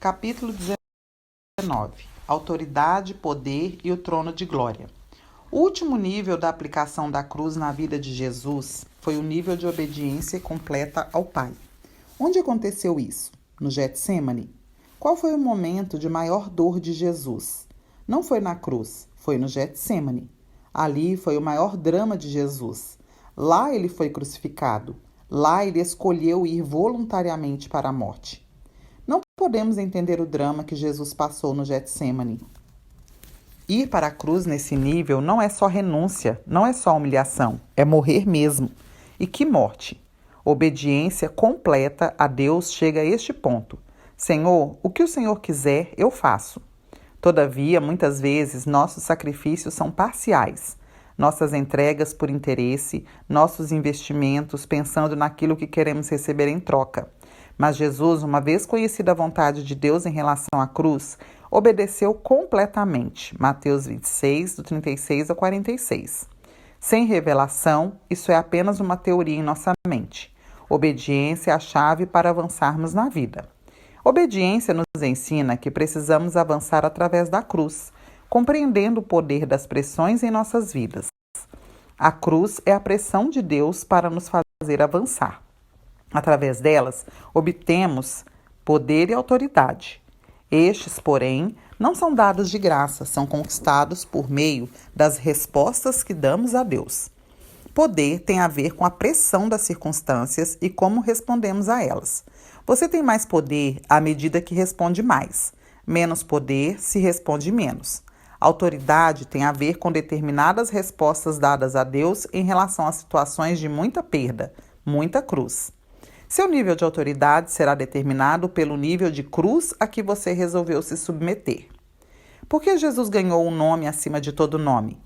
Capítulo 19. Autoridade, poder e o trono de glória. O último nível da aplicação da cruz na vida de Jesus foi o nível de obediência completa ao Pai. Onde aconteceu isso? No Getsêmani? Qual foi o momento de maior dor de Jesus? Não foi na cruz, foi no Getsêmani. Ali foi o maior drama de Jesus. Lá ele foi crucificado. Lá ele escolheu ir voluntariamente para a morte. Não podemos entender o drama que Jesus passou no Getsêmani. Ir para a cruz nesse nível não é só renúncia, não é só humilhação, é morrer mesmo. E que morte! Obediência completa a Deus chega a este ponto. Senhor, o que o Senhor quiser, eu faço. Todavia, muitas vezes, nossos sacrifícios são parciais. Nossas entregas por interesse, nossos investimentos pensando naquilo que queremos receber em troca. Mas Jesus, uma vez conhecida a vontade de Deus em relação à cruz, obedeceu completamente. Mateus 26, do 36 ao 46. Sem revelação, isso é apenas uma teoria em nossa mente. Obediência é a chave para avançarmos na vida. Obediência nos ensina que precisamos avançar através da cruz, compreendendo o poder das pressões em nossas vidas. A cruz é a pressão de Deus para nos fazer avançar. Através delas, obtemos poder e autoridade. Estes, porém, não são dados de graça, são conquistados por meio das respostas que damos a Deus. Poder tem a ver com a pressão das circunstâncias e como respondemos a elas. Você tem mais poder à medida que responde mais. Menos poder se responde menos. Autoridade tem a ver com determinadas respostas dadas a Deus em relação a situações de muita perda, muita cruz. Seu nível de autoridade será determinado pelo nível de cruz a que você resolveu se submeter. Por que Jesus ganhou um nome acima de todo nome?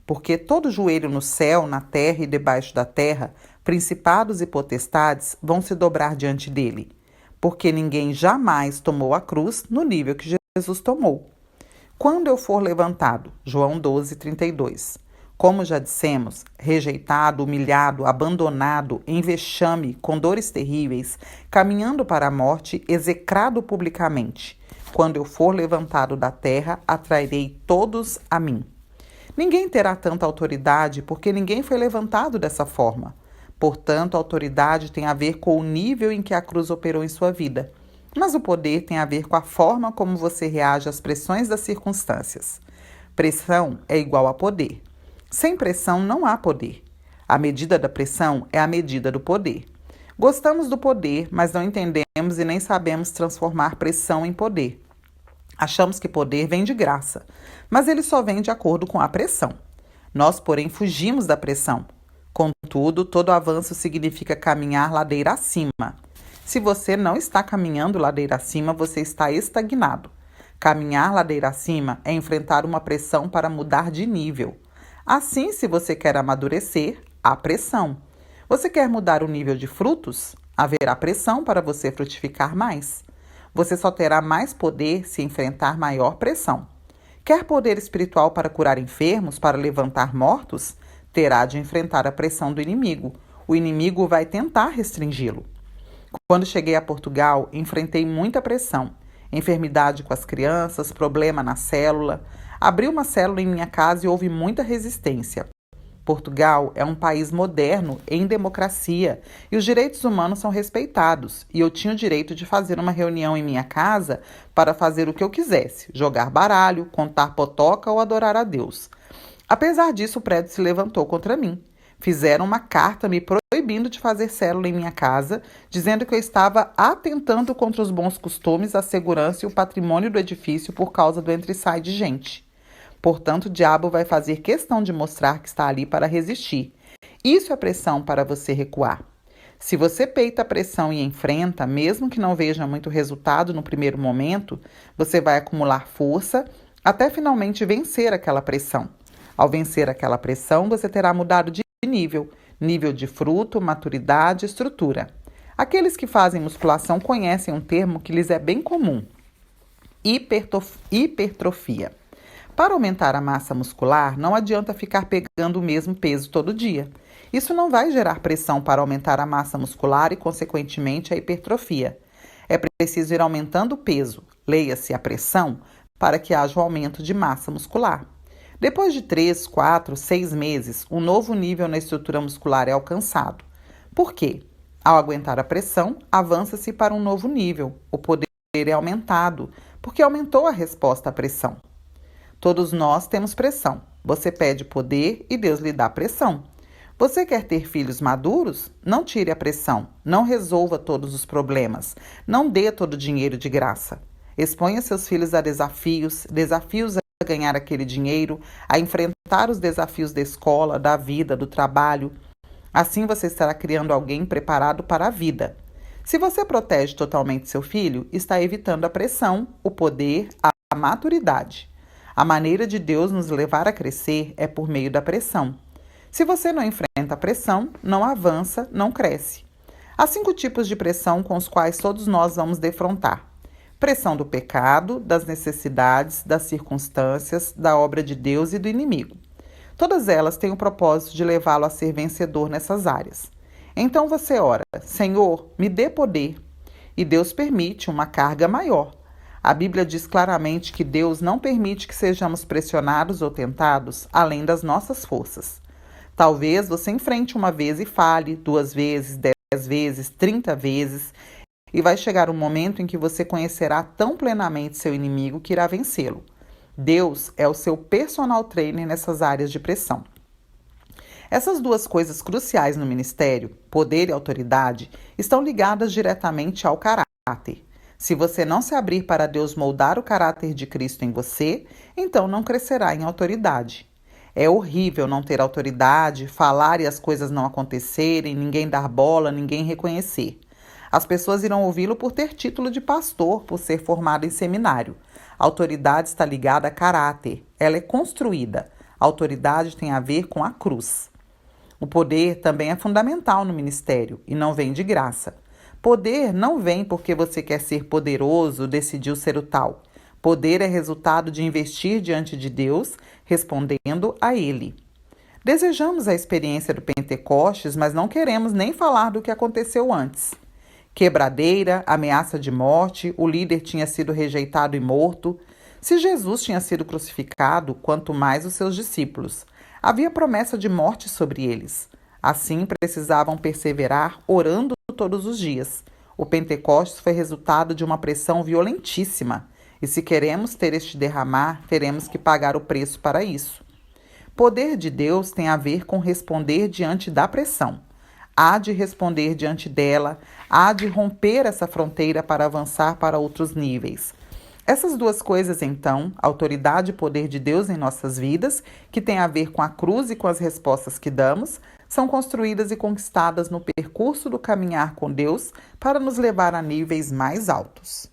Porque todo joelho no céu, na terra e debaixo da terra, principados e potestades, vão se dobrar diante dele. Porque ninguém jamais tomou a cruz no nível que Jesus tomou. Quando eu for levantado, João 12, 32. Como já dissemos, rejeitado, humilhado, abandonado, em vexame, com dores terríveis, caminhando para a morte, execrado publicamente. Quando eu for levantado da terra, atrairei todos a mim. Ninguém terá tanta autoridade, porque ninguém foi levantado dessa forma. Portanto, a autoridade tem a ver com o nível em que a cruz operou em sua vida. Mas o poder tem a ver com a forma como você reage às pressões das circunstâncias. Pressão é igual a poder. Sem pressão não há poder. A medida da pressão é a medida do poder. Gostamos do poder, mas não entendemos e nem sabemos transformar pressão em poder. Achamos que poder vem de graça, mas ele só vem de acordo com a pressão. Nós, porém, fugimos da pressão. Contudo, todo avanço significa caminhar ladeira acima. Se você não está caminhando ladeira acima, você está estagnado. Caminhar ladeira acima é enfrentar uma pressão para mudar de nível. Assim, se você quer amadurecer, há pressão. Você quer mudar o nível de frutos? Haverá pressão para você frutificar mais. Você só terá mais poder se enfrentar maior pressão. Quer poder espiritual para curar enfermos, para levantar mortos? Terá de enfrentar a pressão do inimigo. O inimigo vai tentar restringi-lo. Quando cheguei a Portugal, enfrentei muita pressão. Enfermidade com as crianças, problema na célula. Abri uma célula em minha casa e houve muita resistência. Portugal é um país moderno, em democracia, e os direitos humanos são respeitados. E eu tinha o direito de fazer uma reunião em minha casa para fazer o que eu quisesse, jogar baralho, contar potoca ou adorar a Deus. Apesar disso, o prédio se levantou contra mim. Fizeram uma carta me proibindo de fazer célula em minha casa, dizendo que eu estava atentando contra os bons costumes, a segurança e o patrimônio do edifício por causa do entra e sai de gente. Portanto, o diabo vai fazer questão de mostrar que está ali para resistir. Isso é pressão para você recuar. Se você peita a pressão e enfrenta, mesmo que não veja muito resultado no primeiro momento, você vai acumular força até finalmente vencer aquela pressão. Ao vencer aquela pressão, você terá mudado de nível de fruto, maturidade, estrutura. Aqueles que fazem musculação conhecem um termo que lhes é bem comum: hipertrofia. Para aumentar a massa muscular, não adianta ficar pegando o mesmo peso todo dia. Isso não vai gerar pressão para aumentar a massa muscular e, consequentemente, a hipertrofia. É preciso ir aumentando o peso. leia-se a pressão, para que haja um aumento de massa muscular. Depois de 3, 4, 6 meses, um novo nível na estrutura muscular é alcançado. Por quê? Ao aguentar a pressão, avança-se para um novo nível. O poder é aumentado, porque aumentou a resposta à pressão. Todos nós temos pressão. Você pede poder e Deus lhe dá pressão. Você quer ter filhos maduros? Não tire a pressão. Não resolva todos os problemas. Não dê todo o dinheiro de graça. Exponha seus filhos a desafios a ganhar aquele dinheiro, a enfrentar os desafios da escola, da vida, do trabalho. Assim você estará criando alguém preparado para a vida. Se você protege totalmente seu filho, está evitando a pressão, o poder, a maturidade. A maneira de Deus nos levar a crescer é por meio da pressão. Se você não enfrenta a pressão, não avança, não cresce. Há 5 tipos de pressão com os quais todos nós vamos defrontar. Pressão do pecado, das necessidades, das circunstâncias, da obra de Deus e do inimigo. Todas elas têm o propósito de levá-lo a ser vencedor nessas áreas. Então você ora: Senhor, me dê poder. E Deus permite uma carga maior. A Bíblia diz claramente que Deus não permite que sejamos pressionados ou tentados além das nossas forças. Talvez você enfrente uma vez e falhe, 2 vezes, 10 vezes, 30 vezes, e vai chegar um momento em que você conhecerá tão plenamente seu inimigo que irá vencê-lo. Deus é o seu personal trainer nessas áreas de pressão. Essas 2 coisas cruciais no ministério, poder e autoridade, estão ligadas diretamente ao caráter. Se você não se abrir para Deus moldar o caráter de Cristo em você, então não crescerá em autoridade. É horrível não ter autoridade, falar e as coisas não acontecerem, ninguém dar bola, ninguém reconhecer. As pessoas irão ouvi-lo por ter título de pastor, por ser formado em seminário. A autoridade está ligada a caráter, ela é construída. A autoridade tem a ver com a cruz. O poder também é fundamental no ministério e não vem de graça. Poder não vem porque você quer ser poderoso, decidiu ser o tal. Poder é resultado de investir diante de Deus, respondendo a Ele. Desejamos a experiência do Pentecostes, mas não queremos nem falar do que aconteceu antes. Quebradeira, ameaça de morte, o líder tinha sido rejeitado e morto. Se Jesus tinha sido crucificado, quanto mais os seus discípulos. Havia promessa de morte sobre eles. Assim, precisavam perseverar, orando todos os dias. O Pentecostes foi resultado de uma pressão violentíssima. E se queremos ter este derramar, teremos que pagar o preço para isso. Poder de Deus tem a ver com responder diante da pressão. Há de responder diante dela, há de romper essa fronteira para avançar para outros níveis. Essas 2 coisas, então, autoridade e poder de Deus em nossas vidas, que tem a ver com a cruz e com as respostas que damos, são construídas e conquistadas no percurso do caminhar com Deus para nos levar a níveis mais altos.